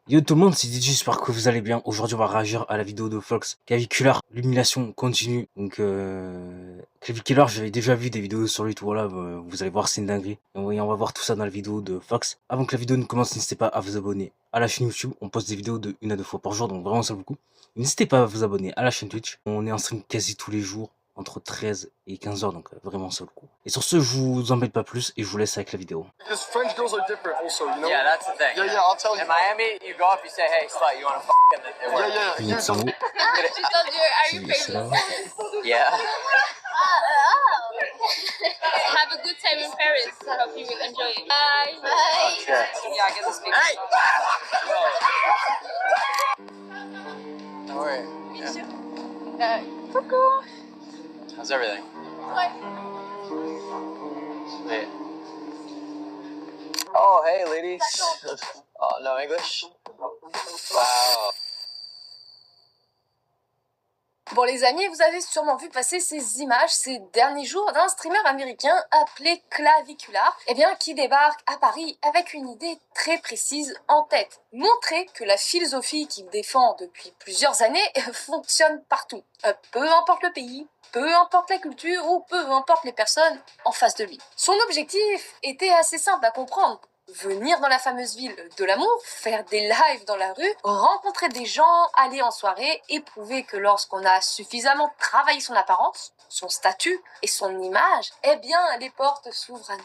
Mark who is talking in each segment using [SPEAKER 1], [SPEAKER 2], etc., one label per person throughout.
[SPEAKER 1] Yo tout le monde, c'est DJ, j'espère que vous allez bien. Aujourd'hui on va réagir à la vidéo de Fox. Clavicular, l'humiliation continue. Donc Clavicular, j'avais déjà vu des vidéos sur lui, tout voilà, vous allez voir, c'est une dinguerie. Et on va voir tout ça dans la vidéo de Fox. Avant que la vidéo ne commence, n'hésitez pas à vous abonner à la chaîne YouTube. On poste des vidéos de 1 à 2 fois par jour, donc vraiment ça vaut le coup. N'hésitez pas à vous abonner à la chaîne Twitch. On est en stream quasi tous les jours, entre 13 et 15 heures, donc vraiment ça vaut le coup. Et sur ce, je vous embête pas plus et je vous laisse avec la vidéo.
[SPEAKER 2] Because French girls are different also, you know?
[SPEAKER 3] Yeah, that's the thing.
[SPEAKER 2] Yeah, I'll tell you.
[SPEAKER 3] In Miami, you go up, you say, hey, slut, you want to f*** and it works.
[SPEAKER 2] Yeah.
[SPEAKER 1] Minutes en haut.
[SPEAKER 4] She told you, are you
[SPEAKER 1] C'est là.
[SPEAKER 4] famous?
[SPEAKER 3] Yeah.
[SPEAKER 4] Have a good time in Paris. I hope you will enjoy it. Bye.
[SPEAKER 3] Oh, shit.
[SPEAKER 4] Yeah, get the speaker.
[SPEAKER 3] Hey! How are you? Yeah.
[SPEAKER 4] Coucou.
[SPEAKER 3] How's everything?
[SPEAKER 4] Ouais.
[SPEAKER 3] Sweet. Oh, hey, ladies. Oh, no English? Wow.
[SPEAKER 5] Bon les amis, vous avez sûrement vu passer ces images ces derniers jours d'un streamer américain appelé Clavicular, qui débarque à Paris avec une idée très précise en tête. Montrer que la philosophie qu'il défend depuis plusieurs années fonctionne partout. Peu importe le pays, peu importe la culture ou peu importe les personnes en face de lui. Son objectif était assez simple à comprendre. Venir dans la fameuse ville de l'amour, faire des lives dans la rue, rencontrer des gens, aller en soirée et prouver que lorsqu'on a suffisamment travaillé son apparence, son statut et son image, les portes s'ouvrent à nous.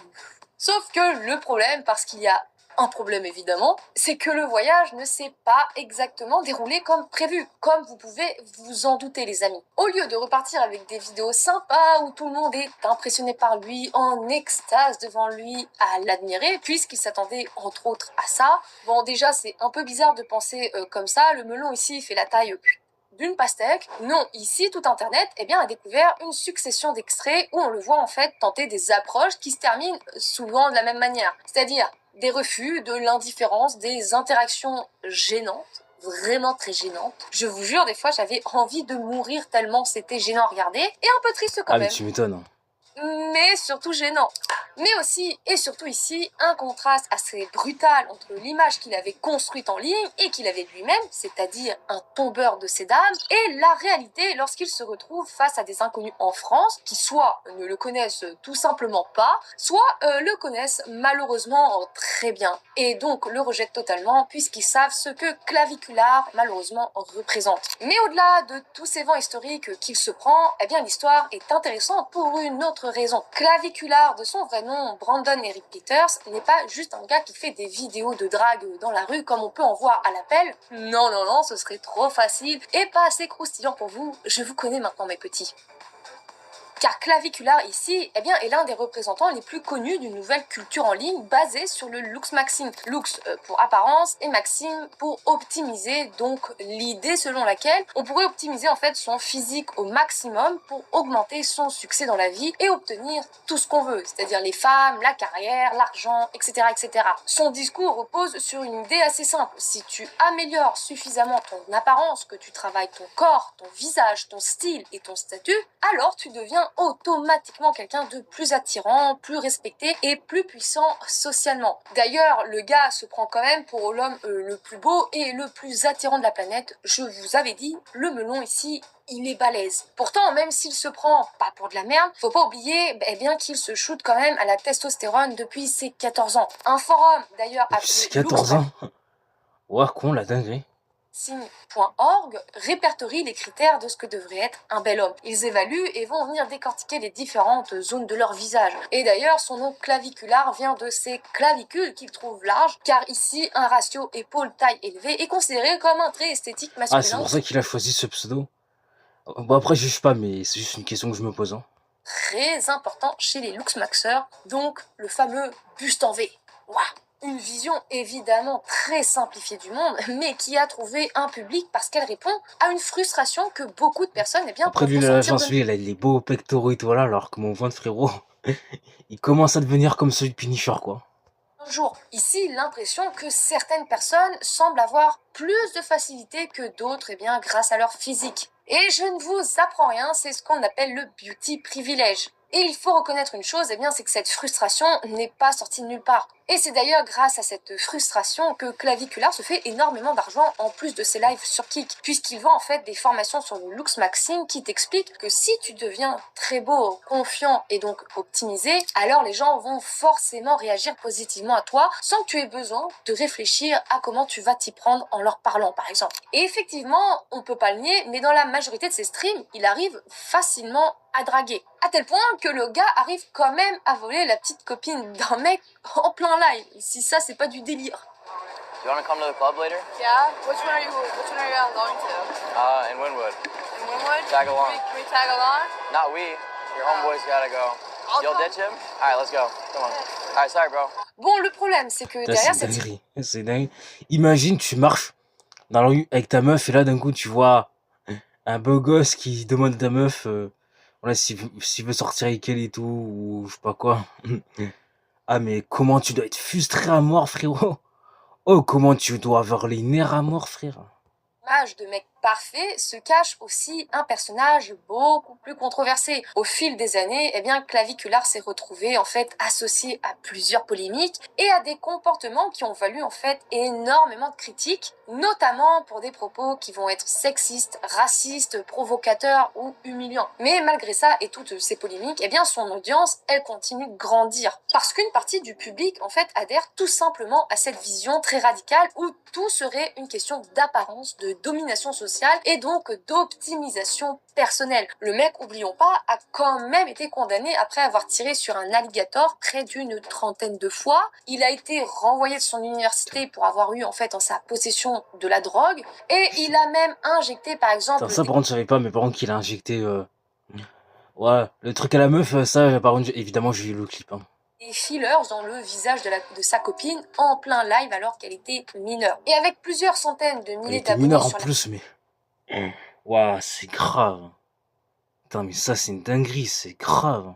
[SPEAKER 5] Sauf que le problème, parce qu'il y a un problème évidemment, c'est que le voyage ne s'est pas exactement déroulé comme prévu, comme vous pouvez vous en douter les amis. Au lieu de repartir avec des vidéos sympas où tout le monde est impressionné par lui, en extase devant lui, à l'admirer, puisqu'il s'attendait entre autres à ça. Bon déjà c'est un peu bizarre de penser comme ça, le melon ici fait la taille d'une pastèque. Non, ici, tout Internet a découvert une succession d'extraits où on le voit en fait tenter des approches qui se terminent souvent de la même manière. C'est-à-dire des refus, de l'indifférence, des interactions gênantes, vraiment très gênantes. Je vous jure, des fois, j'avais envie de mourir tellement c'était gênant à regarder et un peu triste quand
[SPEAKER 1] Ah
[SPEAKER 5] même.
[SPEAKER 1] mais tu m'étonnes.
[SPEAKER 5] Mais surtout gênant. Mais aussi, et surtout ici, un contraste assez brutal entre l'image qu'il avait construite en ligne et qu'il avait lui-même, c'est-à-dire un tombeur de ces dames, et la réalité lorsqu'il se retrouve face à des inconnus en France qui soit ne le connaissent tout simplement pas, soit le connaissent malheureusement très bien, et donc le rejettent totalement puisqu'ils savent ce que Clavicular malheureusement représente. Mais au-delà de tous ces vents historiques qu'il se prend, l'histoire est intéressante pour une autre raison. Clavicular, de son vrai nom, Brandon Eric Peters, n'est pas juste un gars qui fait des vidéos de drague dans la rue comme on peut en voir à l'appel. Non, ce serait trop facile et pas assez croustillant pour vous. Je vous connais maintenant mes petits. Car Clavicular ici, est l'un des représentants les plus connus d'une nouvelle culture en ligne basée sur le looks maxim. Looks pour apparence et maxime pour optimiser, donc l'idée selon laquelle on pourrait optimiser en fait son physique au maximum pour augmenter son succès dans la vie et obtenir tout ce qu'on veut, c'est-à-dire les femmes, la carrière, l'argent, etc., etc. Son discours repose sur une idée assez simple. Si tu améliores suffisamment ton apparence, que tu travailles ton corps, ton visage, ton style et ton statut, alors tu deviens automatiquement quelqu'un de plus attirant, plus respecté et plus puissant socialement. D'ailleurs, le gars se prend quand même pour l'homme le plus beau et le plus attirant de la planète. Je vous avais dit, le melon ici, il est balèze. Pourtant, même s'il se prend pas pour de la merde, faut pas oublier qu'il se shoot quand même à la testostérone depuis ses 14 ans. Un forum d'ailleurs
[SPEAKER 1] Depuis 14 ans. Ouais, con la dinguerie.
[SPEAKER 5] Signe.org répertorie les critères de ce que devrait être un bel homme. Ils évaluent et vont venir décortiquer les différentes zones de leur visage. Et d'ailleurs, son nom Clavicular vient de ces clavicules qu'il trouve larges, car ici, un ratio épaule-taille élevé est considéré comme un trait esthétique masculin.
[SPEAKER 1] Ah, c'est pour ça qu'il a choisi ce pseudo. Bon, après, je juge pas, mais c'est juste une question que je me pose.
[SPEAKER 5] Très important chez les looksmaxeurs, donc le fameux buste en V. Waouh! Une vision évidemment très simplifiée du monde, mais qui a trouvé un public parce qu'elle répond à une frustration que beaucoup de personnes
[SPEAKER 1] Après lui, il a les beaux pectoraux et tout, voilà, alors que mon ventre, frérot, il commence à devenir comme celui de Punisher, quoi.
[SPEAKER 5] Ici, l'impression que certaines personnes semblent avoir plus de facilité que d'autres, grâce à leur physique. Et je ne vous apprends rien, c'est ce qu'on appelle le beauty privilège. Et il faut reconnaître une chose, c'est que cette frustration n'est pas sortie de nulle part. Et c'est d'ailleurs grâce à cette frustration que Clavicular se fait énormément d'argent en plus de ses lives sur Kik, puisqu'il vend en fait des formations sur le Looks Maxime qui t'expliquent que si tu deviens très beau, confiant et donc optimisé, alors les gens vont forcément réagir positivement à toi sans que tu aies besoin de réfléchir à comment tu vas t'y prendre en leur parlant par exemple. Et effectivement, on peut pas le nier, mais dans la majorité de ses streams, il arrive facilement à draguer. À tel point que le gars arrive quand même à voler la petite copine d'un mec en plein live. Si ça, c'est pas du délire.
[SPEAKER 3] You wanna come to the club later?
[SPEAKER 4] Yeah. Which one are you going to?
[SPEAKER 3] In Wynwood.
[SPEAKER 4] In Winwood?
[SPEAKER 3] Tag along.
[SPEAKER 4] Can we tag along?
[SPEAKER 3] Not we. Your homeboys gotta go. You'll ditch him? Alright, let's go. Come on. Alright, sorry, bro.
[SPEAKER 5] Bon, le problème, c'est que
[SPEAKER 1] Là,
[SPEAKER 5] derrière
[SPEAKER 1] c'est
[SPEAKER 5] cette...
[SPEAKER 1] dinguerie. C'est dingue. Imagine, tu marches dans la rue avec ta meuf et là, d'un coup, tu vois un beau gosse qui demande à ta meuf voilà, s'il veut sortir avec elle et tout, ou je sais pas quoi. Ah, mais comment tu dois être frustré à mort, frérot. Oh, comment tu dois avoir les nerfs à mort, frère.
[SPEAKER 5] image de mec parfait se cache aussi un personnage beaucoup plus controversé. Au fil des années, eh bien, Clavicular s'est retrouvé en fait associé à plusieurs polémiques et à des comportements qui ont valu en fait énormément de critiques, notamment pour des propos qui vont être sexistes, racistes, provocateurs ou humiliants. Mais malgré ça et toutes ces polémiques, eh bien, son audience, elle continue de grandir parce qu'une partie du public en fait adhère tout simplement à cette vision très radicale où tout serait une question d'apparence, de domination sociale et donc d'optimisation personnelle. Le mec, oublions pas, a quand même été condamné après avoir tiré sur un alligator près d'une trentaine de fois. Il a été renvoyé de son université pour avoir eu en fait en sa possession de la drogue et il a même injecté par exemple...
[SPEAKER 1] Attends, ça par contre je savais pas, mais par contre qu'il a injecté ouais, le truc à la meuf, ça par contre évidemment j'ai vu le clip hein.
[SPEAKER 5] Des fillers dans le visage de sa copine en plein live alors qu'elle était mineure. Et avec plusieurs centaines de
[SPEAKER 1] Elle
[SPEAKER 5] milliers
[SPEAKER 1] était
[SPEAKER 5] d'abonnés
[SPEAKER 1] mineure en
[SPEAKER 5] sur
[SPEAKER 1] plus, mais waouh, c'est grave. Putain, mais ça c'est une dinguerie, c'est grave.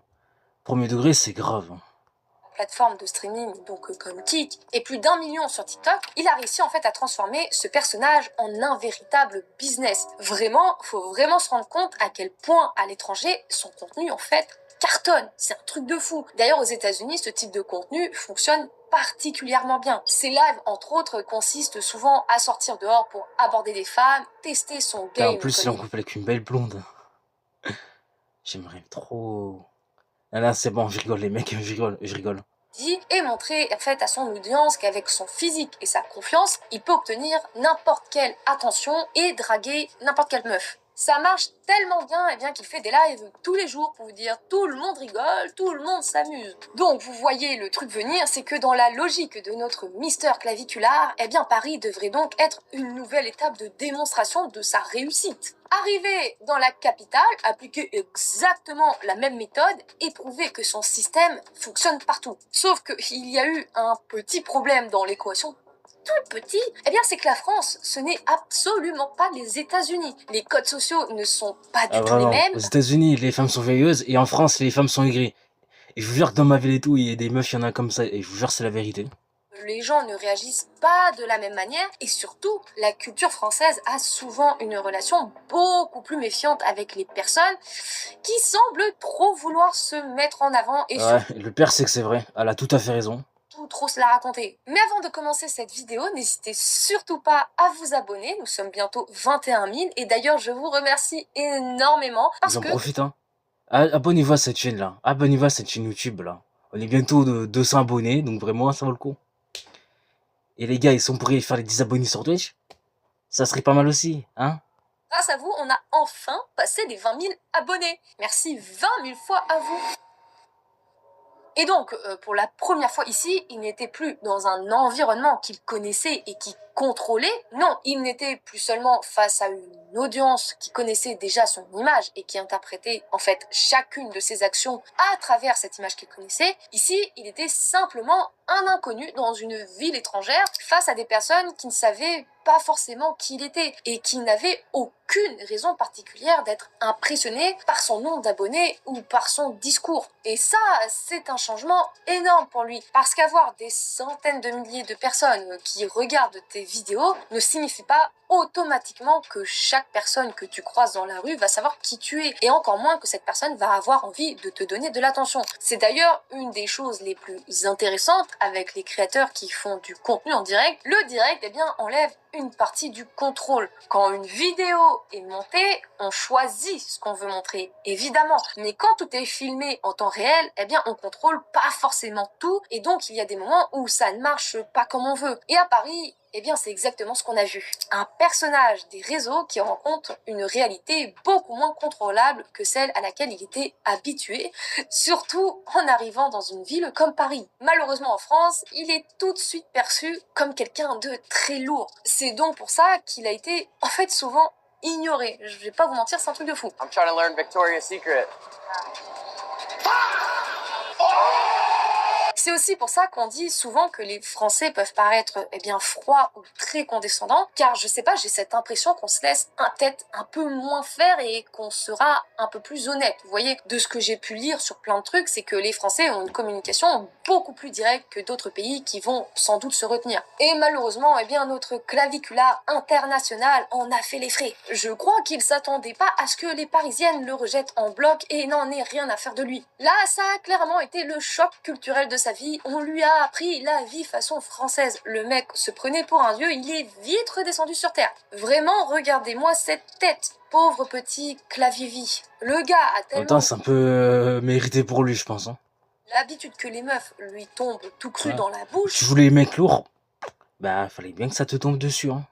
[SPEAKER 1] Premier degré, c'est grave.
[SPEAKER 5] la plateforme de streaming, donc comme Kik, et plus d'1 million sur TikTok, il a réussi en fait à transformer ce personnage en un véritable business. Vraiment, faut vraiment se rendre compte à quel point à l'étranger, son contenu en fait cartonne. C'est un truc de fou. D'ailleurs, aux États-Unis, ce type de contenu fonctionne particulièrement bien. Ces lives, entre autres, consistent souvent à sortir dehors pour aborder des femmes, tester son
[SPEAKER 1] Et en
[SPEAKER 5] game.
[SPEAKER 1] plus, il est en couple avec une belle blonde. J'aimerais trop. Ah là, c'est bon, je rigole, les mecs, je rigole.
[SPEAKER 5] Et montrer en fait à son audience qu'avec son physique et sa confiance, il peut obtenir n'importe quelle attention et draguer n'importe quelle meuf. Ça marche tellement bien, et bien qu'il fait des lives tous les jours pour vous dire tout le monde rigole, tout le monde s'amuse. Donc vous voyez le truc venir, c'est que dans la logique de notre Mister Clavicular, eh bien Paris devrait donc être une nouvelle étape de démonstration de sa réussite. Arriver dans la capitale, appliquer exactement la même méthode et prouver que son système fonctionne partout. Sauf qu'il y a eu un petit problème dans l'équation. Tout petit, eh bien c'est que la France, ce n'est absolument pas les États-Unis. Les codes sociaux ne sont pas du tout
[SPEAKER 1] vraiment,
[SPEAKER 5] les mêmes.
[SPEAKER 1] aux États-Unis, les femmes sont veilleuses et en France, les femmes sont aigries. Et je vous jure que dans ma ville et tout, il y a des meufs, il y en a comme ça. Et je vous jure, c'est la vérité.
[SPEAKER 5] Les gens ne réagissent pas de la même manière et surtout, la culture française a souvent une relation beaucoup plus méfiante avec les personnes qui semblent trop vouloir se mettre en avant et
[SPEAKER 1] Ouais, le pire, c'est que c'est vrai. Elle a tout à fait raison.
[SPEAKER 5] surtout trop se la raconter. Mais avant de commencer cette vidéo, n'hésitez surtout pas à vous abonner. Nous sommes bientôt 21 000 et d'ailleurs, je vous remercie énormément parce
[SPEAKER 1] Ils en
[SPEAKER 5] que...
[SPEAKER 1] profitent, hein. Abonnez-vous à cette chaîne là. Abonnez-vous à cette chaîne YouTube là. On est bientôt de 200 abonnés, donc vraiment, ça vaut le coup. Et les gars, ils sont pourris faire les 10 abonnés sur Twitch. Ça serait pas mal aussi, hein.
[SPEAKER 5] grâce à vous, on a enfin passé les 20 000 abonnés. Merci 20 000 fois à vous. Et donc, pour la première fois ici, il n'était plus dans un environnement qu'il connaissait et qui contrôlait. Non, il n'était plus seulement face à une audience qui connaissait déjà son image et qui interprétait en fait chacune de ses actions à travers cette image qu'il connaissait. Ici, il était simplement un inconnu dans une ville étrangère face à des personnes qui ne savaient pas forcément qui il était et qui n'avaient aucune raison particulière d'être impressionnés par son nombre d'abonnés ou par son discours. Et ça, c'est un changement énorme pour lui parce qu'avoir des centaines de milliers de personnes qui regardent tes vidéos ne signifie pas automatiquement que chaque personne que tu croises dans la rue va savoir qui tu es et encore moins que cette personne va avoir envie de te donner de l'attention. C'est d'ailleurs une des choses les plus intéressantes avec les créateurs qui font du contenu en direct. Le direct, eh bien, enlève une partie du contrôle. Quand une vidéo est montée, on choisit ce qu'on veut montrer, évidemment. Mais quand tout est filmé en temps réel, eh bien, on contrôle pas forcément tout et donc il y a des moments où ça ne marche pas comme on veut. Et à Paris, eh bien, c'est exactement ce qu'on a vu. Un personnage des réseaux qui rencontre une réalité beaucoup moins contrôlable que celle à laquelle il était habitué, surtout en arrivant dans une ville comme Paris. Malheureusement, en France, il est tout de suite perçu comme quelqu'un de très lourd. C'est donc pour ça qu'il a été, en fait, souvent ignoré. Je vais pas vous mentir, c'est un truc de fou.
[SPEAKER 3] I'm trying to learn Victoria's Secret.
[SPEAKER 5] C'est aussi pour ça qu'on dit souvent que les Français peuvent paraître eh bien froids ou très condescendants, car je sais pas, j'ai cette impression qu'on se laisse peut-être un peu moins faire et qu'on sera un peu plus honnête. Vous voyez, de ce que j'ai pu lire sur plein de trucs, c'est que les Français ont une communication beaucoup plus directe que d'autres pays qui vont sans doute se retenir. Et malheureusement, eh bien notre clavicula international en a fait les frais. Je crois qu'il s'attendait pas à ce que les Parisiennes le rejettent en bloc et n'en aient rien à faire de lui. Là, ça a clairement été le choc culturel de sa vie. On lui a appris la vie façon française. Le mec se prenait pour un dieu, il est vite redescendu sur terre. Vraiment, regardez-moi cette tête. Pauvre petit clavivi. Le gars a
[SPEAKER 1] En même
[SPEAKER 5] tellement
[SPEAKER 1] temps, c'est un peu mérité pour lui, je pense. Hein.
[SPEAKER 5] l'habitude que les meufs lui tombent tout cru
[SPEAKER 1] Ouais.
[SPEAKER 5] dans la bouche.
[SPEAKER 1] Tu voulais les mecs lourds, bah fallait bien que ça te tombe dessus. Hein.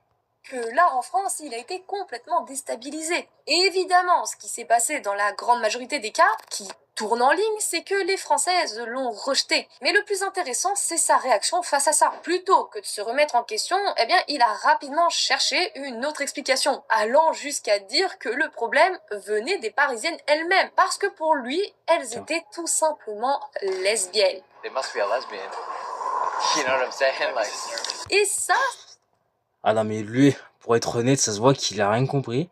[SPEAKER 5] Que là, en France, il a été complètement déstabilisé. Et évidemment, ce qui s'est passé dans la grande majorité des cas, qui tournent en ligne, c'est que les Françaises l'ont rejeté. Mais le plus intéressant, c'est sa réaction face à ça. Plutôt que de se remettre en question, eh bien, il a rapidement cherché une autre explication, allant jusqu'à dire que le problème venait des Parisiennes elles-mêmes, parce que pour lui, elles étaient tout simplement lesbiennes.
[SPEAKER 3] They must be a lesbian. You know what I'm saying? Like,
[SPEAKER 5] Et ça,
[SPEAKER 1] Ah non, mais lui, pour être honnête, ça se voit qu'il a rien compris.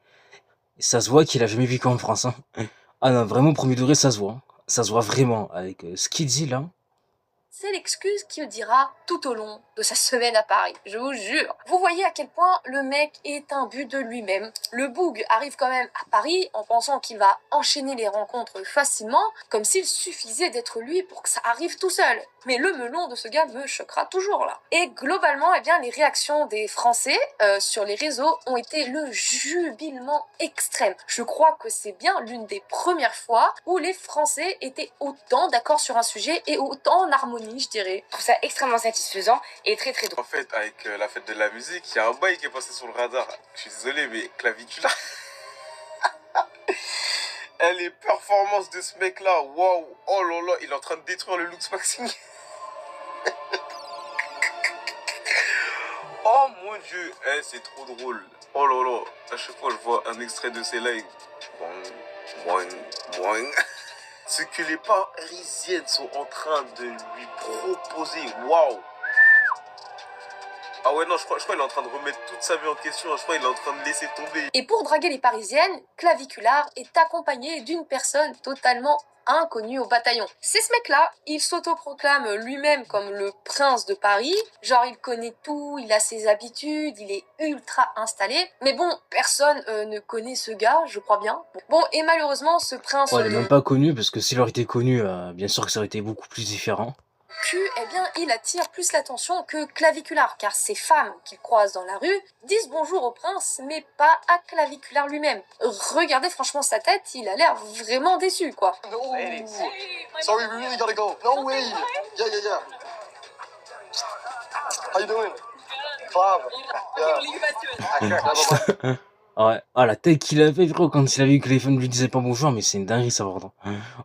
[SPEAKER 1] Et ça se voit qu'il a jamais vécu en France. Hein. Ah non, vraiment, premier degré, ça se voit. Hein. Ça se voit vraiment avec ce qu'il dit là.
[SPEAKER 5] c'est l'excuse qu'il dira tout au long de sa semaine à Paris, je vous jure. Vous voyez à quel point le mec est imbu de lui-même. Le boug arrive quand même à Paris en pensant qu'il va enchaîner les rencontres facilement, comme s'il suffisait d'être lui pour que ça arrive tout seul. Mais le melon de ce gars me choquera toujours là. Et globalement, eh bien, les réactions des Français sur les réseaux ont été le jubilement extrême. Je crois que c'est bien l'une des premières fois où les Français étaient autant d'accord sur un sujet et autant en harmonie, je dirais.
[SPEAKER 6] Je trouve ça extrêmement satisfaisant et très très drôle.
[SPEAKER 2] En fait, avec la fête de la musique, il y a un bail qui est passé sur le radar. Je suis désolé, mais clavicula. Eh, les performances de ce mec-là, waouh, oh là là, il est en train de détruire le Lux Maxing. Oh mon dieu, eh, c'est trop drôle. Oh là là, à chaque fois je vois un extrait de ces lives. Boing, boing. Ce que les Parisiennes sont en train de lui proposer, waouh. Ah ouais, non, je crois qu'il est en train de remettre toute sa vie en question. Je crois qu'il est en train de laisser tomber.
[SPEAKER 5] Et pour draguer les Parisiennes, Clavicular est accompagné d'une personne totalement inconnue au bataillon. C'est ce mec-là, il s'autoproclame lui-même comme le prince de Paris. Genre, il connaît tout, il a ses habitudes, il est ultra installé. Mais bon, personne ne connaît ce gars, je crois bien. Bon, et malheureusement, ce prince
[SPEAKER 1] Ouais, il est même pas connu, parce que s'il aurait été connu, bien sûr que ça aurait été beaucoup plus différent.
[SPEAKER 5] eh bien, il attire plus l'attention que Clavicular, car ces femmes qu'il croise dans la rue disent bonjour au prince, mais pas à Clavicular lui-même. Regardez franchement sa tête, il a l'air vraiment déçu, quoi.
[SPEAKER 2] No.
[SPEAKER 3] Ladies.
[SPEAKER 2] Sorry, we really gotta go. No way. Yeah, yeah, yeah. How you doing? Fab. Yeah.
[SPEAKER 3] Sure.
[SPEAKER 1] Ouais. Ah, la tête qu'il avait, frérot, quand il a vu que les femmes lui disaient pas bonjour, mais c'est une dinguerie, ça, pardon.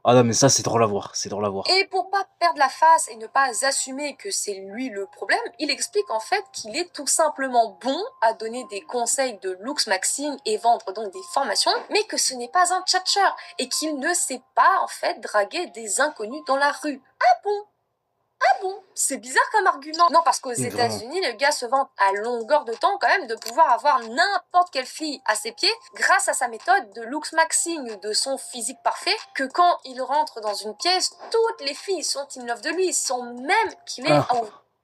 [SPEAKER 1] Ah non, mais ça, c'est drôle à voir, c'est drôle à voir.
[SPEAKER 5] Et pour pas perdre la face et ne pas assumer que c'est lui le problème, il explique en fait qu'il est tout simplement bon à donner des conseils de looks maxing et vendre donc des formations, mais que ce n'est pas un tchatcheur et qu'il ne sait pas en fait draguer des inconnus dans la rue. Ah bon? Ah bon? C'est bizarre comme argument. Non, parce qu'aux
[SPEAKER 1] Vraiment.
[SPEAKER 5] États-Unis, le gars se vante à longueur de temps quand même de pouvoir avoir n'importe quelle fille à ses pieds grâce à sa méthode de looks maxing, de son physique parfait, que quand il rentre dans une pièce, toutes les filles sont in love de lui, sans même qu'il ait
[SPEAKER 1] Ah.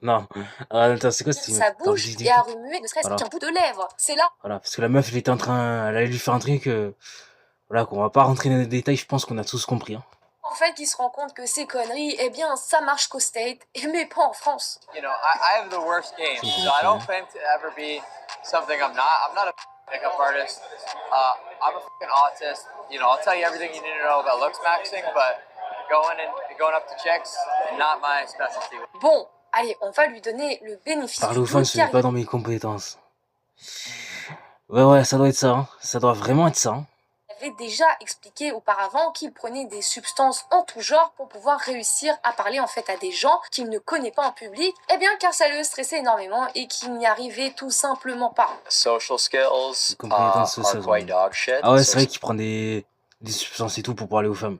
[SPEAKER 1] Non. Ah, attends, c'est quoi cette
[SPEAKER 5] sa
[SPEAKER 1] image? Attends,
[SPEAKER 5] bouche
[SPEAKER 1] vite,
[SPEAKER 5] et
[SPEAKER 1] vite,
[SPEAKER 5] à
[SPEAKER 1] vite.
[SPEAKER 5] remuer ne serait-ce
[SPEAKER 1] Voilà.
[SPEAKER 5] qu'un bout de lèvre. C'est là,
[SPEAKER 1] Voilà, parce que la meuf, elle était en train... Elle allait lui faire un truc... Voilà, qu'on va pas rentrer dans les détails, je pense qu'on a tous compris. Hein.
[SPEAKER 5] en fait, qu'il se rend compte que ces conneries, eh bien, ça marche qu'au State, mais pas en France.
[SPEAKER 3] You know, I have the worst game, so I don't claim to ever be something I'm not. I'm not a pickup artist. I'm a fucking autist. You know, I'll tell you everything you need to know about looks maxing, but going up to chicks, not my specialty.
[SPEAKER 5] Bon, allez, on va lui donner le bénéfice
[SPEAKER 1] Parler
[SPEAKER 5] du
[SPEAKER 1] aux femmes,
[SPEAKER 5] doute
[SPEAKER 1] ce
[SPEAKER 5] car
[SPEAKER 1] n'est pas dans mes compétences. Ouais, ça doit être ça. Hein. Ça doit vraiment être ça. Hein.
[SPEAKER 5] il avait déjà expliqué auparavant qu'il prenait des substances en tout genre pour pouvoir réussir à parler en fait à des gens qu'il ne connaît pas en public, eh bien car ça le stressait énormément et qu'il n'y arrivait tout simplement pas.
[SPEAKER 3] Social skills
[SPEAKER 1] Compétences
[SPEAKER 3] are
[SPEAKER 1] sociales.
[SPEAKER 3] quite dog shit.
[SPEAKER 1] Ah ouais, c'est vrai qu'il prend des substances et tout pour parler aux femmes.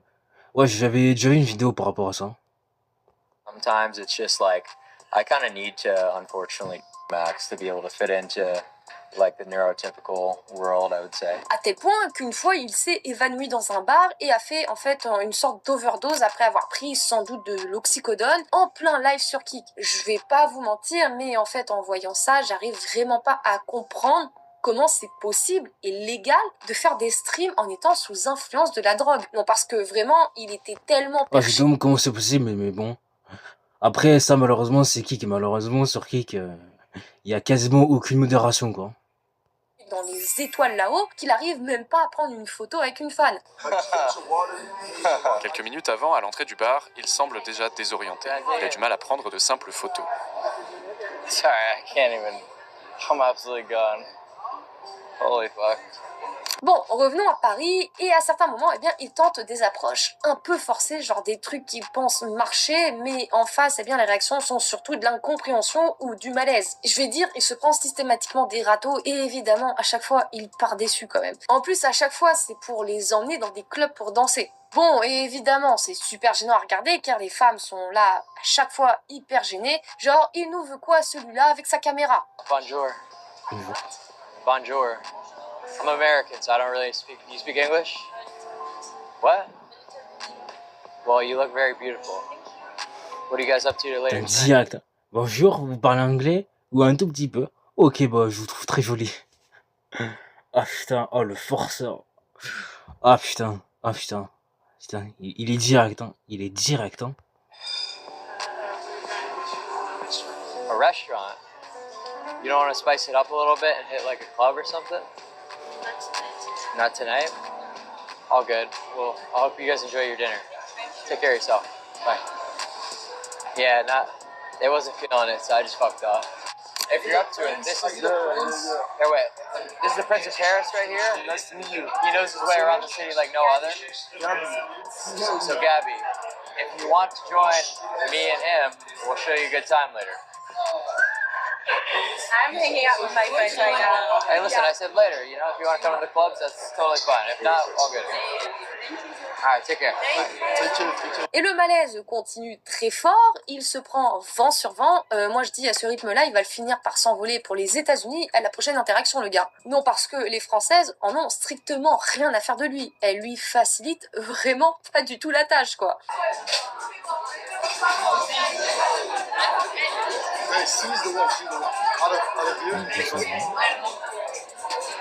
[SPEAKER 1] Ouais, j'avais déjà vu une vidéo par rapport à ça.
[SPEAKER 3] Sometimes it's just like I kind of need to, unfortunately, max to be able to fit into like the neurotypical world, I would say.
[SPEAKER 5] À tel point qu'une fois il s'est évanoui dans un bar et a fait en fait une sorte d'overdose après avoir pris sans doute de l'oxycodone en plein live sur Kik. Je vais pas vous mentir, mais en fait en voyant ça, j'arrive vraiment pas à comprendre comment c'est possible et légal de faire des streams en étant sous influence de la drogue. Non, parce que vraiment, il était tellement
[SPEAKER 1] Ouais, je
[SPEAKER 5] perché
[SPEAKER 1] me demande comment c'est possible, mais bon. Après, ça, malheureusement, c'est Kik. Et malheureusement, sur Kik, il y a quasiment aucune modération, quoi.
[SPEAKER 5] dans les étoiles là-haut qu'il arrive même pas à prendre une photo avec une fan.
[SPEAKER 7] Quelques minutes avant, à l'entrée du bar, il semble déjà désorienté. Il a du mal à prendre de simples photos.
[SPEAKER 3] Sorry, I can't even. I'm absolutely gone. Holy fuck.
[SPEAKER 5] Bon, revenons à Paris, et à certains moments, eh bien, il tente des approches un peu forcées, genre des trucs qu'il pense marcher, mais en face, eh bien, les réactions sont surtout de l'incompréhension ou du malaise. Je vais dire, il se prend systématiquement des râteaux, et évidemment, à chaque fois, il part déçu quand même. En plus, à chaque fois, c'est pour les emmener dans des clubs pour danser. Bon, et évidemment, c'est super gênant à regarder, car les femmes sont là, à chaque fois, hyper gênées. Genre, il nous veut quoi, celui-là, avec sa caméra?
[SPEAKER 3] Bonjour. Bonjour. I'm American, so I don't really speak. You speak English? What? Well, you look very beautiful. What are you guys up to later tonight?
[SPEAKER 1] Direct. Bonjour, vous parlez anglais? Ou un tout petit peu? Ok, bah, je vous trouve très joli. Ah putain, oh le forceur. Ah putain, ah putain. Putain, il est direct, hein. Il est direct, hein.
[SPEAKER 3] A restaurant. You don't want to spice it up a little bit and hit like a club or something? Not tonight? All good. Well, I hope you guys enjoy your dinner. Take care of yourself. Bye. Yeah, it wasn't feeling it, so I just fucked up. If you're up to it, this is the Prince. Here, wait. This is the Princess Harris right here. Nice to meet you. He knows his way around the city like no other. So, Gabby, if you want to join me and him, we'll show you a good time later.
[SPEAKER 4] I'm hanging out with my friends right now.
[SPEAKER 3] Hey, listen, I said later. You know, if you want to come to the clubs, that's totally fine. If not, all good. All right, take care. Bye.
[SPEAKER 5] Et le malaise continue très fort, il se prend vent sur vent. Moi je dis à ce rythme-là, il va le finir par s'envoler pour les États-Unis à la prochaine interaction, le gars. Non, parce que les Françaises en ont strictement rien à faire de lui. Elles lui facilitent vraiment pas du tout la tâche, quoi.
[SPEAKER 2] Hey, she's the one. Out of you.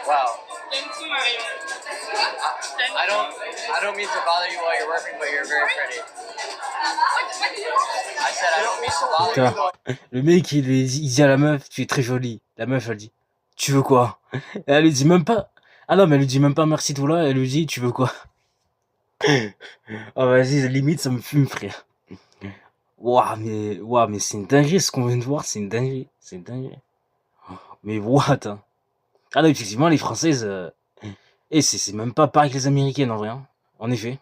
[SPEAKER 3] Wow. I don't mean to bother you while you're working, but you're very pretty. I said I don't mean to bother you.
[SPEAKER 1] Putain, le mec il dit à la meuf, tu es très jolie. La meuf elle dit, tu veux quoi? Et elle lui dit même pas. Ah non, mais elle lui dit même pas merci tout là, elle lui dit, tu veux quoi? Oh vas-y, limite ça me fume, frère. Waouh, mais c'est une dinguerie ce qu'on vient de voir, c'est une dinguerie. C'est une dinguerie. Mais what, hein. Ah non, effectivement, les Françaises, et c'est même pas pareil que les Américaines en vrai, hein. En effet.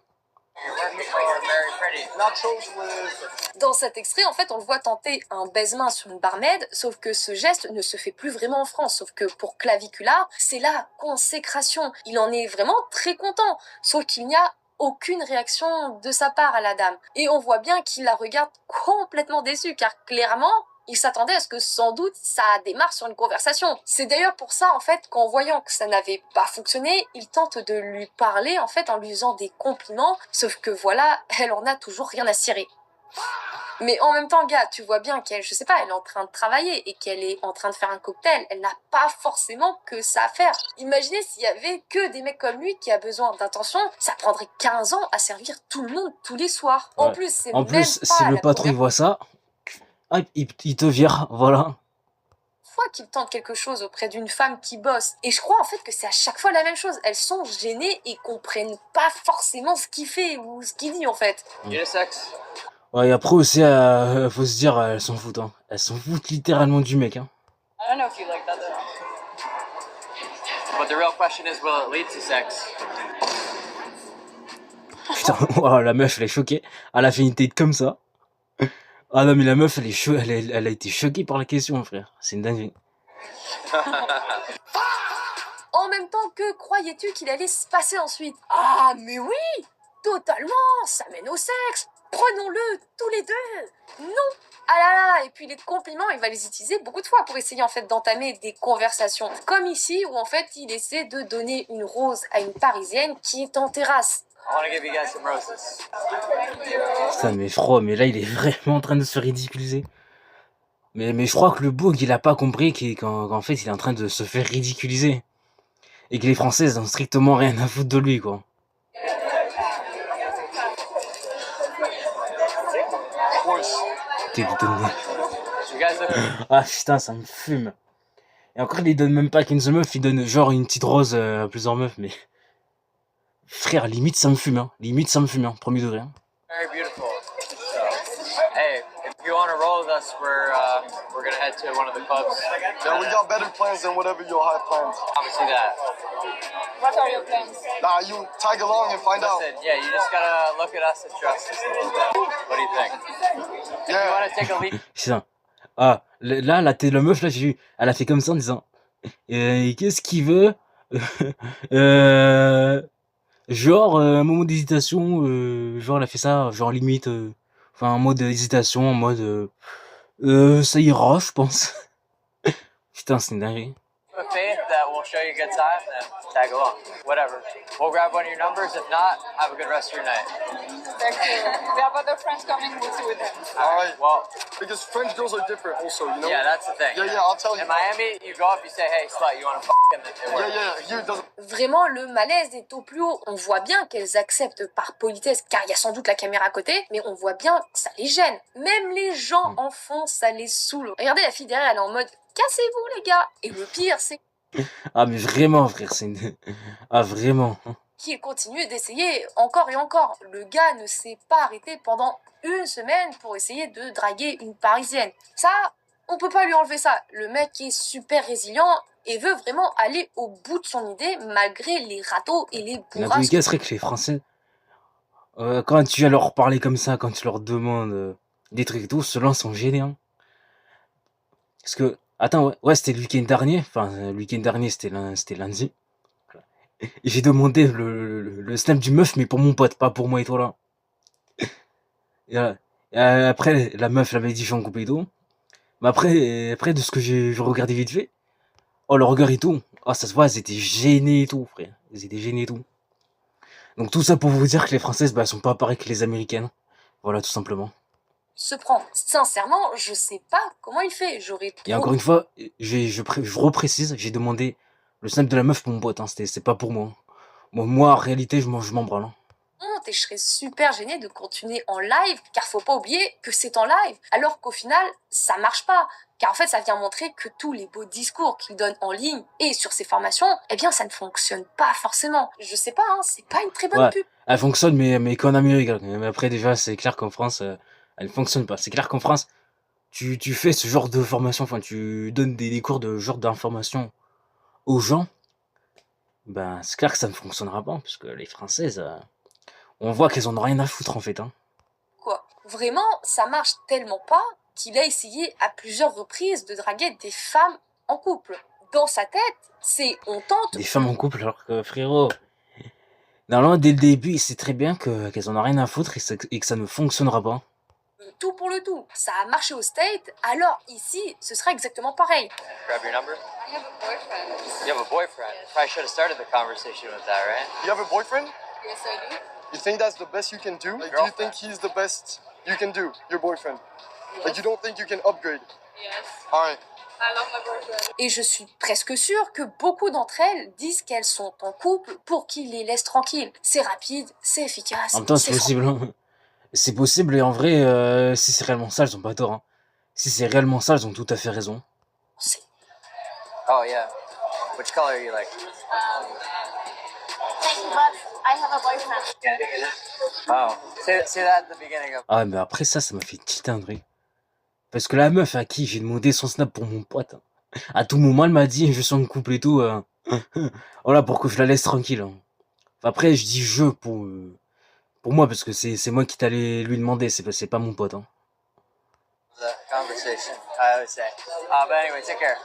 [SPEAKER 5] Dans cet extrait, en fait, on le voit tenter un baise-main sur une barmaid, sauf que ce geste ne se fait plus vraiment en France, sauf que pour Clavicula, c'est la consécration. Il en est vraiment très content, sauf qu'il n'y a aucune réaction de sa part à la dame. Et on voit bien qu'il la regarde complètement déçu, car clairement, il s'attendait à ce que sans doute ça démarre sur une conversation. C'est d'ailleurs pour ça en fait qu'en voyant que ça n'avait pas fonctionné, il tente de lui parler en fait en lui faisant des compliments, sauf que voilà, elle en a toujours rien à cirer. Mais en même temps, gars, tu vois bien qu'elle, je sais pas, elle est en train de travailler et qu'elle est en train de faire un cocktail. Elle n'a pas forcément que ça à faire. Imaginez s'il y avait que des mecs comme lui qui a besoin d'attention, ça prendrait 15 ans à servir tout le monde tous les soirs. En
[SPEAKER 1] Ouais.
[SPEAKER 5] plus, c'est
[SPEAKER 1] En
[SPEAKER 5] même
[SPEAKER 1] plus, si
[SPEAKER 5] pas
[SPEAKER 1] le
[SPEAKER 5] la
[SPEAKER 1] patron il
[SPEAKER 5] première
[SPEAKER 1] voit ça, hop, il te vire, voilà.
[SPEAKER 5] fois qu'il tente quelque chose auprès d'une femme qui bosse. Et je crois en fait que c'est à chaque fois la même chose. Elles sont gênées et comprennent pas forcément ce qu'il fait ou ce qu'il dit en fait.
[SPEAKER 3] Unisex?
[SPEAKER 1] Ouais, et après aussi, faut se dire, elles s'en foutent, hein. Elles s'en foutent littéralement du mec, hein.
[SPEAKER 3] I don't know if you like that though. But the real question is, will it lead to sex?
[SPEAKER 1] Putain, ouah, la meuf, elle est choquée. Elle a fait une tête comme ça. Ah non, mais la meuf, elle a été choquée par la question, frère. C'est une dinguerie.
[SPEAKER 5] En même temps, que croyais-tu qu'il allait se passer ensuite? Ah, mais oui, totalement, ça mène au sexe. Prenons-le tous les deux. Non. Ah là là, et puis les compliments, il va les utiliser beaucoup de fois pour essayer en fait d'entamer des conversations. Comme ici, où en fait il essaie de donner une rose à une Parisienne qui est en terrasse.
[SPEAKER 3] I want to give you guys some roses.
[SPEAKER 1] Putain, mais froid, mais là, il est vraiment en train de se ridiculiser. Mais je crois que le boug, il a pas compris qu'en fait, il est en train de se faire ridiculiser. Et que les Françaises n'ont strictement rien à foutre de lui, quoi. T'es putain de-
[SPEAKER 3] You guys look.
[SPEAKER 1] Ah putain, ça me fume. Et encore, il donne même pas qu'une seule meuf, il donne genre une petite rose à plusieurs meufs, mais... Frère, limite ça me fume, hein. Limite ça me fume, hein. Premier degré. Hein.
[SPEAKER 3] Very beautiful. So, hey, if you want to roll with us, we're gonna head to one of the clubs.
[SPEAKER 8] Yeah, we got better plans than whatever you'll have planned.
[SPEAKER 3] Obviously that.
[SPEAKER 4] What are your plans?
[SPEAKER 8] Nah, you tag along and find out.
[SPEAKER 3] Listen, yeah, you just gotta look at us and trust us a little bit. What do you think? You
[SPEAKER 8] Yeah.
[SPEAKER 3] want to take a leap?
[SPEAKER 1] Putain. Ah, là, la meuf, là, j'ai vu, elle a fait comme ça en disant... qu'est-ce qu'il veut Genre, un moment d'hésitation, genre, elle a fait ça, genre, limite... Enfin, en mode hésitation, en mode... ça ira, je pense. Putain, c'est une dinguerie.
[SPEAKER 3] A faith that will show you a good time, then tag along. Whatever. We'll grab one of your numbers. If not, have a good rest of your night.
[SPEAKER 4] Thank you. We have other friends coming. We'll see with them.
[SPEAKER 8] All right.
[SPEAKER 3] Well,
[SPEAKER 8] Because French girls are different also, you know?
[SPEAKER 3] yeah, that's the thing.
[SPEAKER 8] Yeah, I'll tell you.
[SPEAKER 3] In Miami, you go up, you say, hey, slut, you want to f***, and it works.
[SPEAKER 8] Here it doesn't.
[SPEAKER 5] Vraiment, le malaise est au plus haut. On voit bien qu'elles acceptent par politesse, car il y a sans doute la caméra à côté, mais on voit bien que ça les gêne. Même les gens en font, ça les saoule. Regardez la fille derrière, elle est en mode « Cassez-vous les gars !» Et le pire, c'est
[SPEAKER 1] Ah, mais vraiment, frère, c'est une... Ah, vraiment.
[SPEAKER 5] qu'il continue d'essayer encore et encore. Le gars ne s'est pas arrêté pendant une semaine pour essayer de draguer une Parisienne. Ça, on peut pas lui enlever ça. Le mec est super résilient et veut vraiment aller au bout de son idée malgré les râteaux et les
[SPEAKER 1] Dans tous les
[SPEAKER 5] bourrasques.
[SPEAKER 1] cas, c'est vrai que les Français, quand tu vas leur parler comme ça, quand tu leur demandes des trucs et tout, ceux-là sont gênés. Hein. Parce que, attends, ouais, c'était le week-end dernier. Enfin, le week-end dernier, c'était lundi. Et j'ai demandé le snap du meuf, mais pour mon pote, pas pour moi et toi là. Et, après, la meuf l'avait dit, je vais en couper et tout. Mais après, de ce que j'ai regardé vite fait, oh, le regard et tout, oh, ça se voit, elles étaient gênées et tout, frère. Elles étaient gênées et tout. Donc tout ça pour vous dire que les Françaises, bah, sont pas pareilles que les Américaines. Voilà, tout simplement.
[SPEAKER 5] Se prend. Sincèrement, je sais pas comment il fait. J'aurais
[SPEAKER 1] Et
[SPEAKER 5] trop
[SPEAKER 1] encore une fois, je reprécise, j'ai demandé le snap de la meuf pour mon pote, hein, c'est pas pour moi. Bon, moi, en réalité, je m'en branle. Hein.
[SPEAKER 5] honte et je serais super gênée de continuer en live, car faut pas oublier que c'est en live, alors qu'au final, ça marche pas. Car en fait, ça vient montrer que tous les beaux discours qu'il donne en ligne et sur ses formations, eh bien, ça ne fonctionne pas forcément. Je sais pas, hein, c'est pas une très bonne
[SPEAKER 1] Ouais,
[SPEAKER 5] pub.
[SPEAKER 1] elle fonctionne, mais qu'en Amérique. Mais après, déjà, c'est clair qu'en France, elle ne fonctionne pas. C'est clair qu'en France, tu fais ce genre de formation, enfin, tu donnes des cours de genre d'information aux gens, ben, c'est clair que ça ne fonctionnera pas, parce que les Françaises, on voit qu'elles en ont rien à foutre, en fait. Hein.
[SPEAKER 5] Quoi. Vraiment, ça marche tellement pas qu'il a essayé à plusieurs reprises de draguer des femmes en couple. Dans sa tête, c'est on tente.
[SPEAKER 1] Des femmes en couple, alors que, frérot, normalement, dès le début, il sait très bien qu'elles en ont rien à foutre et que ça ne fonctionnera pas.
[SPEAKER 5] Tout pour le tout. Ça a marché au State, alors ici, ce sera exactement pareil.
[SPEAKER 3] Grab your number.
[SPEAKER 4] I have a boyfriend.
[SPEAKER 3] You have a boyfriend. Probably should have started the conversation with that, right?
[SPEAKER 8] You have a boyfriend?
[SPEAKER 4] Yes, I do.
[SPEAKER 8] You think that's the best you can do? Like, do you think he's the best you can do your boyfriend? Like you don't think you can upgrade?
[SPEAKER 4] Yes.
[SPEAKER 8] Alright.
[SPEAKER 4] I love my boyfriend.
[SPEAKER 5] Et je suis presque sûre que beaucoup d'entre elles disent qu'elles sont en couple pour qu'il les laisse tranquilles. C'est rapide, c'est efficace,
[SPEAKER 1] En même temps, c'est
[SPEAKER 5] c'est
[SPEAKER 1] possible. Hein. C'est possible et en vrai, si c'est réellement ça, elles ont pas tort. Hein. Si c'est réellement ça, elles ont tout à fait raison.
[SPEAKER 5] français.
[SPEAKER 3] Oh yeah. Which color are you like?
[SPEAKER 4] I have a boyfriend.
[SPEAKER 3] Oh. Say that at the beginning of.
[SPEAKER 1] Ah, mais après ça m'a fait tilter un truc. Parce que la meuf à qui j'ai demandé son snap pour mon pote, hein, à tout moment, elle m'a dit je suis en couple et tout. Voilà, pour que je la laisse tranquille. Hein. Après, je dis je pour moi, parce que c'est moi qui t'allais lui demander, c'est pas mon pote. Hein.
[SPEAKER 3] The conversation, I always say. But anyway, take care.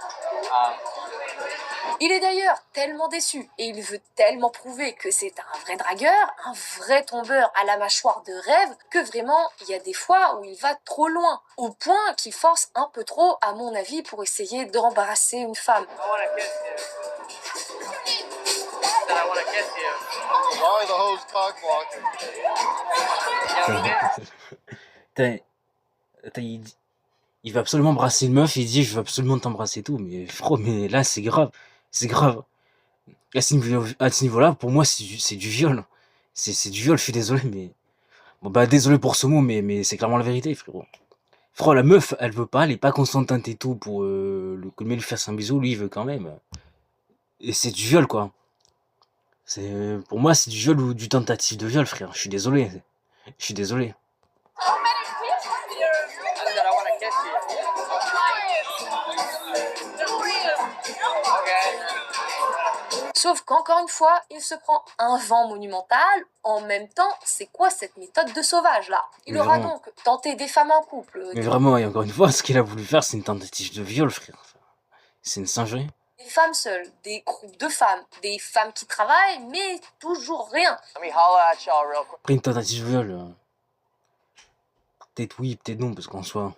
[SPEAKER 5] Il est d'ailleurs tellement déçu et il veut tellement prouver que c'est un vrai dragueur, un vrai tombeur à la mâchoire de rêve, que vraiment, il y a des fois où il va trop loin, au point qu'il force un peu trop, à mon avis, pour essayer d'embrasser une femme.
[SPEAKER 3] I wanna kiss you. Said I wanna kiss you.
[SPEAKER 8] Why the hoes cock blocking?
[SPEAKER 1] Putain, il veut absolument embrasser une meuf, il dit je veux absolument t'embrasser et tout, mais frérot, mais là c'est grave, c'est grave. À ce niveau-là, pour moi c'est du viol. C'est du viol, je suis désolé, mais... Bon bah désolé pour ce mot, mais c'est clairement la vérité, frérot. Frérot, la meuf, elle veut pas, elle est pas consentante et tout pour que le mec lui fasse un bisou, lui il veut quand même. Et c'est du viol, quoi. Pour moi c'est du viol ou du tentative de viol, frère, je suis désolé. Je suis désolé.
[SPEAKER 3] I said I wanna kiss you. Okay.
[SPEAKER 5] Sauf qu'encore une fois, il se prend un vent monumental. En même temps, c'est quoi cette méthode de sauvage là? Il
[SPEAKER 1] Mais
[SPEAKER 5] aura
[SPEAKER 1] vraiment.
[SPEAKER 5] donc tenté des femmes en couple,
[SPEAKER 1] Mais vraiment, et encore une fois, ce qu'il a voulu faire, c'est une tentative de viol, frère. C'est une singerie.
[SPEAKER 5] des femmes seules, des groupes de femmes, des femmes qui travaillent, mais toujours rien.
[SPEAKER 3] Let me holla at y'all real quick.
[SPEAKER 1] Après une tentative de viol, peut-être oui, peut-être non, parce qu'en soi,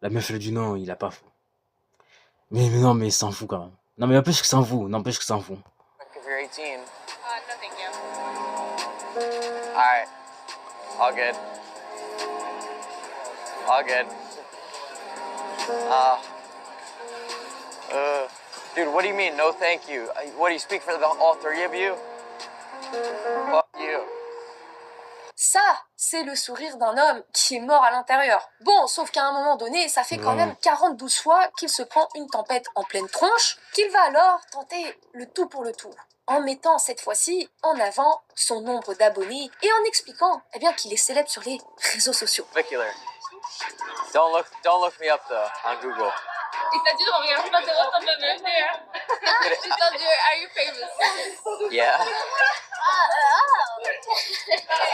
[SPEAKER 1] la meuf elle a dit non, il a pas faux. Mais non, mais il s'en fout quand même. Non, mais n'empêche que s'en fout, n'empêche que s'en fout.
[SPEAKER 3] If you're 18.
[SPEAKER 4] No, thank you.
[SPEAKER 3] Alright. All good. All good. Dude, what do you mean, no thank you? What, do you speak for all three of you? Fuck you.
[SPEAKER 5] Ça, c'est le sourire d'un homme qui est mort à l'intérieur. Bon, sauf qu'à un moment donné, ça fait quand même 42 fois qu'il se prend une tempête en pleine tronche, qu'il va alors tenter le tout pour le tout, en mettant cette fois-ci en avant son nombre d'abonnés et en expliquant qu'il est célèbre sur les réseaux sociaux.
[SPEAKER 3] Vicular. Don't look me up though on Google.
[SPEAKER 4] Il t'a dit de regarder pas tes ressembles même She told you, are you famous?
[SPEAKER 3] Yeah.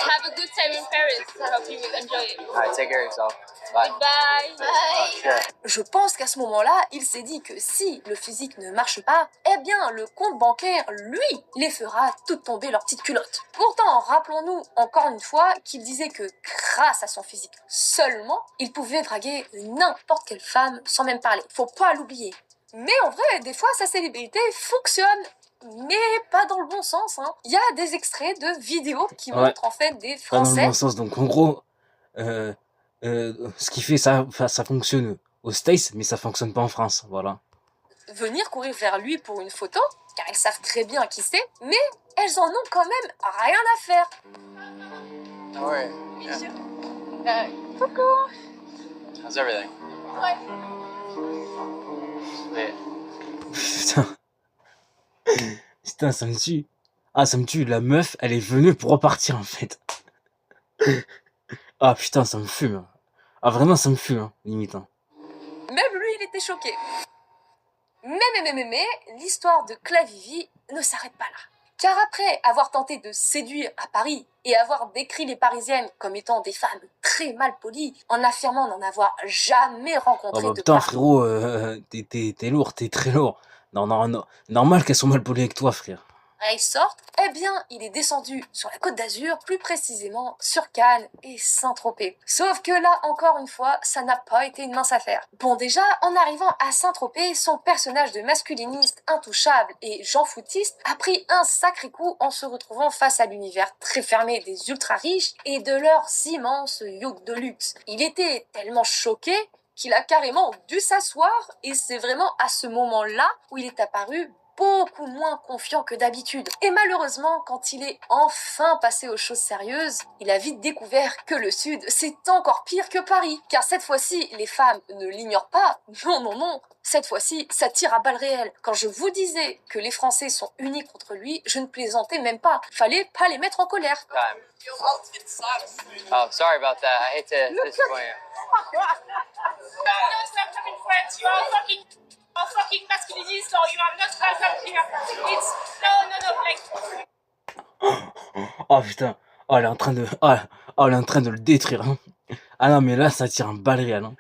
[SPEAKER 4] Have a good time in Paris. I hope you will enjoy it.
[SPEAKER 3] Alright, take care of yourself. Bye.
[SPEAKER 4] Bye. Bye.
[SPEAKER 3] Sure.
[SPEAKER 5] Je pense qu'à ce moment-là, il s'est dit que si le physique ne marche pas, le compte bancaire, lui, les fera toutes tomber leurs petites culottes. Pourtant, rappelons-nous encore une fois qu'il disait que grâce à son physique seulement, il pouvait draguer n'importe quelle femme sans même parler. Faut pas l'oublier. Mais en vrai, des fois, sa célébrité fonctionne. Mais pas dans le bon sens. Hein. Il y a des extraits de vidéos qui montrent en fait des
[SPEAKER 1] Pas dans
[SPEAKER 5] Français...
[SPEAKER 1] le bon sens, donc en gros, ce qui fait ça fonctionne aux States, mais ça fonctionne pas en France, voilà.
[SPEAKER 5] venir courir vers lui pour une photo, car elles savent très bien qui c'est, mais elles en ont quand même rien à faire.
[SPEAKER 3] Don't worry. Yeah.
[SPEAKER 4] Coucou.
[SPEAKER 3] How's everything?
[SPEAKER 4] Ouais.
[SPEAKER 3] Sweet.
[SPEAKER 1] Putain. Putain, ça me tue. Ah, ça me tue, la meuf, elle est venue pour repartir, en fait. Ah, putain, ça me fume. Ah, vraiment, ça me fume, hein, limite. Hein.
[SPEAKER 5] Même lui, il était choqué. Mais, l'histoire de Clavivi ne s'arrête pas là. Car après avoir tenté de séduire à Paris et avoir décrit les Parisiennes comme étant des femmes très mal polies, en affirmant n'en avoir jamais rencontré
[SPEAKER 1] Oh bah
[SPEAKER 5] de
[SPEAKER 1] putain,
[SPEAKER 5] part,
[SPEAKER 1] frérot, t'es lourd, t'es très lourd. Non, normal qu'elles sont mal polies avec toi, frère.
[SPEAKER 5] Resort, eh bien, il est descendu sur la Côte d'Azur, plus précisément sur Cannes et Saint-Tropez. Sauf que là, encore une fois, ça n'a pas été une mince affaire. Bon, déjà, en arrivant à Saint-Tropez, son personnage de masculiniste intouchable et Jean foutiste a pris un sacré coup en se retrouvant face à l'univers très fermé des ultra riches et de leurs immenses yachts de luxe. Il était tellement choqué qu'il a carrément dû s'asseoir et c'est vraiment à ce moment-là où il est apparu beaucoup moins confiant que d'habitude. Et malheureusement, quand il est enfin passé aux choses sérieuses, il a vite découvert que le Sud, c'est encore pire que Paris. Car cette fois-ci, les femmes ne l'ignorent pas. Non, non, non. Cette fois-ci, ça tire à balles réelles. Quand je vous disais que les Français sont unis contre lui, je ne plaisantais même pas. Fallait pas les mettre en colère.
[SPEAKER 3] Time. Oh, sorry about that. I hate to disappoint you.
[SPEAKER 4] No, stop talking French. You are fucking masculinist or you are not present here. It's no, like.
[SPEAKER 1] Oh putain. Oh, elle est en train de... Oh, elle est en train de le détruire. Hein. Ah non, mais là, ça tire en balle réelle. Hein.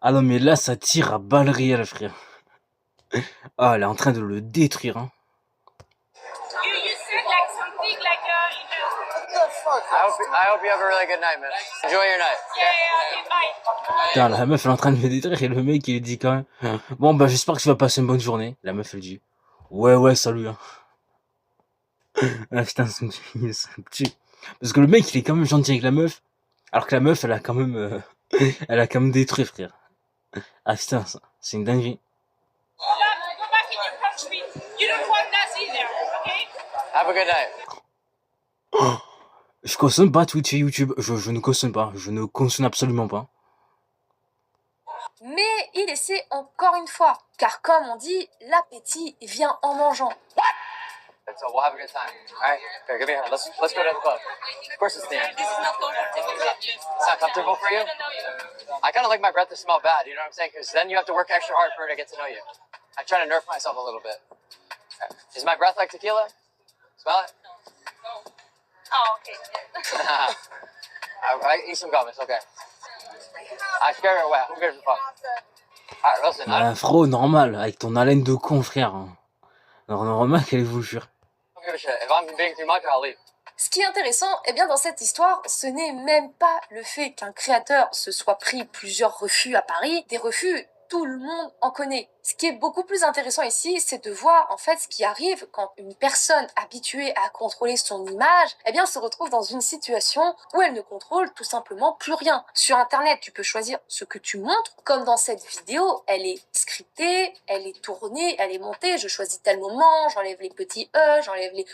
[SPEAKER 1] Ah non, mais là, ça tire à balles réelles, frère. Ah, elle est en train de le détruire. Hein.
[SPEAKER 4] You said like something like
[SPEAKER 3] I hope you have a really good night, man. Enjoy your night.
[SPEAKER 4] yeah, bye.
[SPEAKER 1] Putain, la meuf, elle est en train de me détruire et le mec, il lui dit quand même... Bon, bah, j'espère que tu vas passer une bonne journée. La meuf, elle dit... Ouais, salut. Hein. Ah putain, ça me tue. Parce que le mec, il est quand même gentil avec la meuf. Alors que la meuf, elle a quand même... elle a quand même détruit, frère. Ah putain, c'est une dinguerie.
[SPEAKER 4] Go back in your country. You don't want Nazi there, okay?
[SPEAKER 3] Have a good night.
[SPEAKER 1] Oh, je cautionne pas Twitch et YouTube. Je ne cautionne pas. Je ne cautionne absolument pas.
[SPEAKER 5] Mais il essaie encore une fois. Car comme on dit, l'appétit vient en mangeant.
[SPEAKER 3] So we'll have a good time. All right. Here, give me a hand. Let's go to the club. Of course it's the end.
[SPEAKER 4] This is not comfortable.
[SPEAKER 3] It's not comfortable for you? I kind of like my breath to smell bad, you know what I'm saying? Because then you have to work extra hard for her to get to know you. I try to nerf myself a little bit. Is my breath like tequila? Smell it?
[SPEAKER 4] Oh, okay.
[SPEAKER 3] I eat some gum, it's okay. I scare her away. Who gives a fuck? Alright, listen.
[SPEAKER 1] Fro, normal. Avec ton haleine de con, frère. Normal qu'elle vous jure.
[SPEAKER 3] I don't give a shit. If I'm being too much, I'll leave.
[SPEAKER 5] Ce qui est intéressant, eh bien, dans cette histoire, ce n'est même pas le fait qu'un créateur se soit pris plusieurs refus à Paris. Des refus, tout le monde en connaît. Ce qui est beaucoup plus intéressant ici, c'est de voir en fait ce qui arrive quand une personne habituée à contrôler son image, eh bien, se retrouve dans une situation où elle ne contrôle tout simplement plus rien. Sur Internet, tu peux choisir ce que tu montres. Comme dans cette vidéo, elle est scriptée, elle est tournée, elle est montée. Je choisis tel moment, j'enlève les petits E, j'enlève les...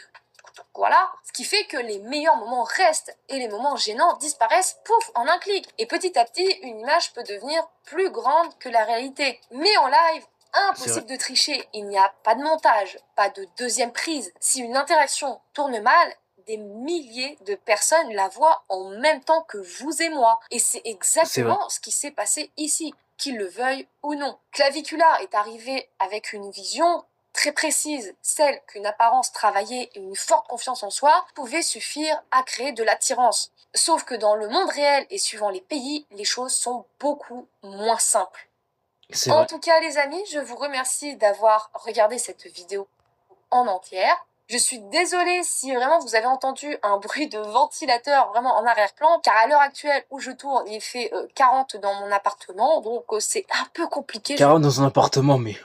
[SPEAKER 5] Voilà, ce qui fait que les meilleurs moments restent et les moments gênants disparaissent, pouf, en un clic. Et petit à petit, une image peut devenir plus grande que la réalité. Mais en live, impossible de tricher. Il n'y a pas de montage, pas de deuxième prise. Si une interaction tourne mal, des milliers de personnes la voient en même temps que vous et moi. Et c'est exactement ce qui s'est passé ici, qu'ils le veuillent ou non. Clavicula est arrivé avec une vision très précise, celle qu'une apparence travaillée et une forte confiance en soi pouvaient suffire à créer de l'attirance. Sauf que dans le monde réel et suivant les pays, les choses sont beaucoup moins simples. En tout cas, les amis, je vous remercie d'avoir regardé cette vidéo en entière. Je suis désolée si vraiment vous avez entendu un bruit de ventilateur vraiment en arrière-plan, car à l'heure actuelle où je tourne, il fait 40 dans mon appartement, donc c'est un peu compliqué.
[SPEAKER 1] 40 dans un appartement, mais...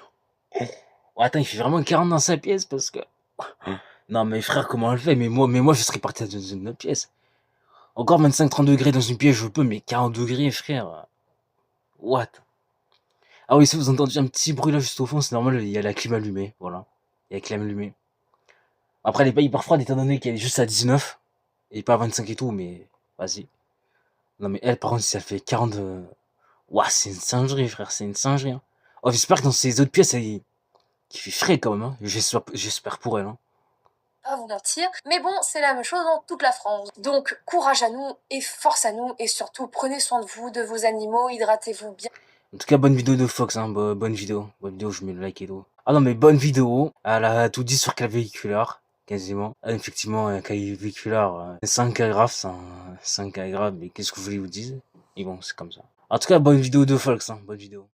[SPEAKER 1] Oh, attends, il fait vraiment 40 dans sa pièce parce que... Non mais frère, comment elle fait? Mais moi je serais parti dans une autre pièce. Encore 25-30 degrés dans une pièce, je peux, mais 40 degrés, frère. What? Ah oui, si vous entendez un petit bruit là juste au fond, c'est normal, il y a la clim allumée, voilà. Il y a la clim allumée. Après, elle est pas hyper froide étant donné qu'elle est juste à 19. Et pas à 25 et tout, mais vas-y. Non mais elle, par contre, si elle fait 40... Ouah, c'est une singerie, frère, c'est une singerie. Hein. Oh, j'espère que dans ces autres pièces, il fait frais quand même, hein. J'espère pour elle. Hein.
[SPEAKER 5] Pas vous mentir, mais bon, c'est la même chose dans toute la France. Donc, courage à nous et force à nous, et surtout, prenez soin de vous, de vos animaux, hydratez-vous bien.
[SPEAKER 1] En tout cas, bonne vidéo de Fox, hein, bonne vidéo, je mets le like et tout. Ah non, mais bonne vidéo, elle a tout dit sur Claviculaire, quasiment. Effectivement, Claviculaire, 5K grave, c'est un 5K grave, mais qu'est-ce que vous voulez vous dire? Et bon, c'est comme ça. En tout cas, bonne vidéo de Fox, hein, bonne vidéo.